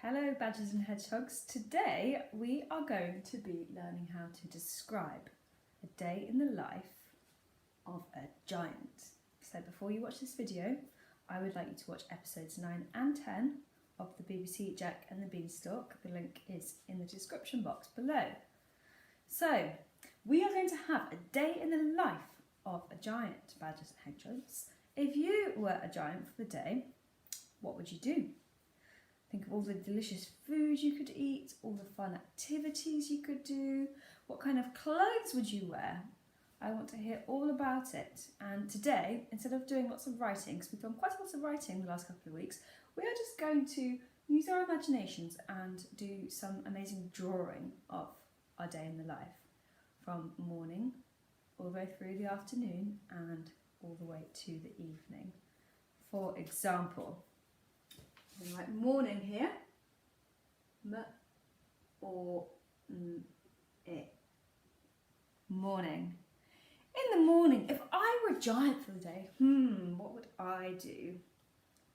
Hello badgers and hedgehogs. Today we are going to be learning how to describe a day in the life of a giant. So before you watch this video, I would like you to watch episodes 9 and 10 of the BBC Jack and the Beanstalk. The link is in the description box below. So we are going to have a day in the life of a giant, badgers and hedgehogs. If you were a giant for the day, what would you do? Think of all the delicious food you could eat, all the fun activities you could do. What kind of clothes would you wear? I want to hear all about it. And today, instead of doing lots of writing, because we've done quite a lot of writing the last couple of weeks, we are just going to use our imaginations and do some amazing drawing of our day in the life, from morning all the way through the afternoon and all the way to the evening. For example, we write morning here, m or n I. Morning. In the morning, if I were a giant for the day, what would I do?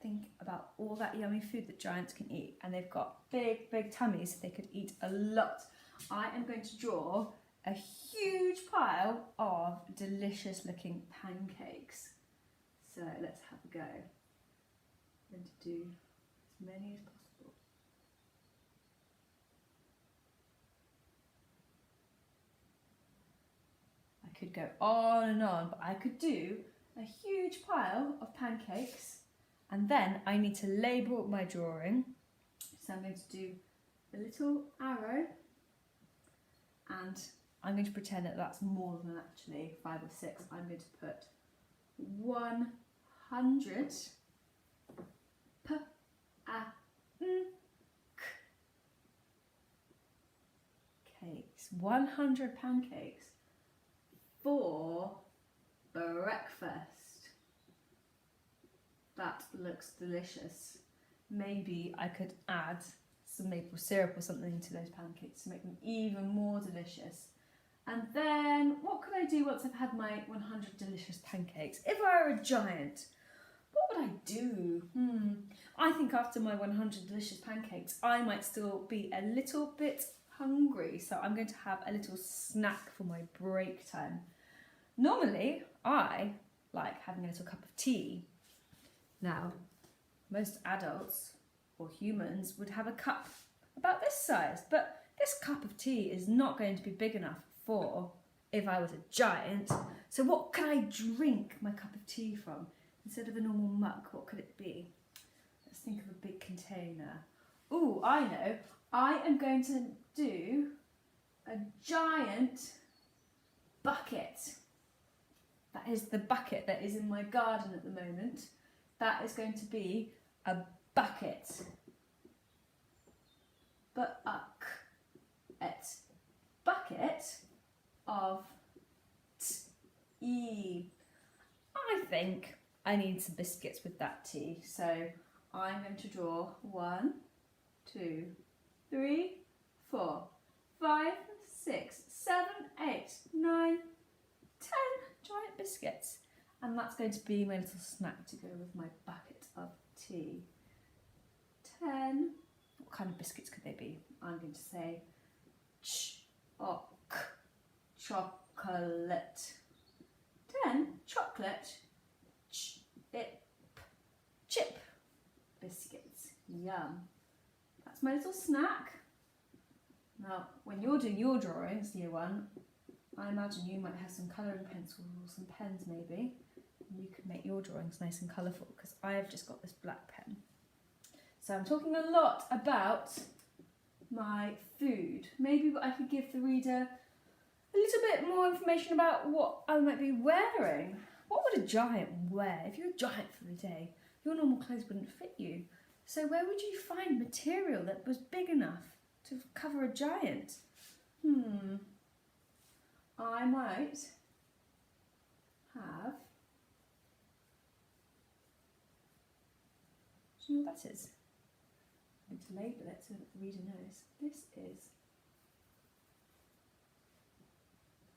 Think about all that yummy food that giants can eat, and they've got big, big tummies, so they could eat a lot. I am going to draw a huge pile of delicious looking pancakes. So let's have a go. I'm going to do as many as possible. I could go on, but I could do a huge pile of pancakes, and then I need to label my drawing. So I'm going to do a little arrow, and I'm going to pretend that that's more than actually 5 or 6. I'm going to put 100 cakes, 100 pancakes for breakfast. That looks delicious. Maybe I could add some maple syrup or something to those pancakes to make them even more delicious. And then what could I do once I've had my 100 delicious pancakes? If I were a giant, what would I do? I think after my 100 delicious pancakes, I might still be a little bit hungry. So I'm going to have a little snack for my break time. Normally, I like having a little cup of tea. Now, most adults or humans would have a cup about this size, but this cup of tea is not going to be big enough for if I was a giant. So what can I drink my cup of tea from? Instead of a normal mug, what could it be? Let's think of a big container. Ooh, I know. I am going to do a giant bucket. That is the bucket that is in my garden at the moment. That is going to be a bucket. Bucket of tea. I think I need some biscuits with that tea. So I'm going to draw 1, 2, 3, 4, 5, 6, 7, 8, 9, 10 giant biscuits. And that's going to be my little snack to go with my bucket of tea. 10. What kind of biscuits could they be? I'm going to say chocolate. 10 chocolate chip biscuits. Yum. That's my little snack. Now, when you're doing your drawings, year 1, I imagine you might have some colouring pencils or some pens maybe. And you could make your drawings nice and colourful, because I have just got this black pen. So I'm talking a lot about my food. Maybe I could give the reader a little bit more information about what I might be wearing. What would a giant wear? If you're a giant for the day, your normal clothes wouldn't fit you. So where would you find material that was big enough to cover a giant? I might have... Do you know what that is? I'm going to label it so that the reader knows. This is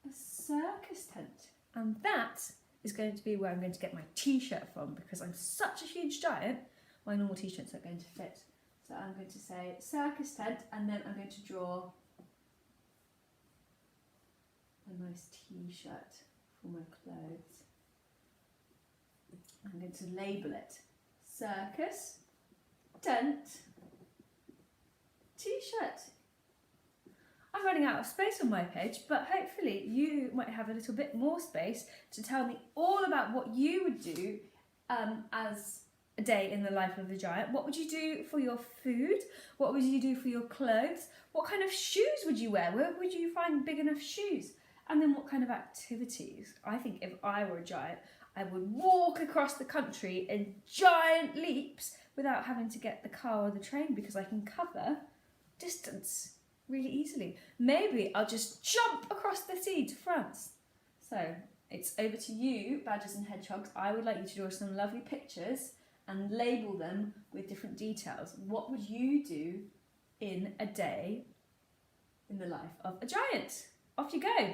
a circus tent. And that is going to be where I'm going to get my t-shirt from, because I'm such a huge giant, my normal t-shirts are going to fit. So I'm going to say circus tent, and then I'm going to draw a nice t-shirt for my clothes. I'm going to label it circus tent t-shirt. I'm running out of space on my page, but hopefully you might have a little bit more space to tell me all about what you would do as a day in the life of a giant. What would you do for your food? What would you do for your clothes? What kind of shoes would you wear? Where would you find big enough shoes? And then what kind of activities? I think if I were a giant, I would walk across the country in giant leaps without having to get the car or the train, because I can cover distance really easily. Maybe I'll just jump across the sea to France. So it's over to you, badgers and hedgehogs. I would like you to draw some lovely pictures and label them with different details. What would you do in a day in the life of a giant? Off you go.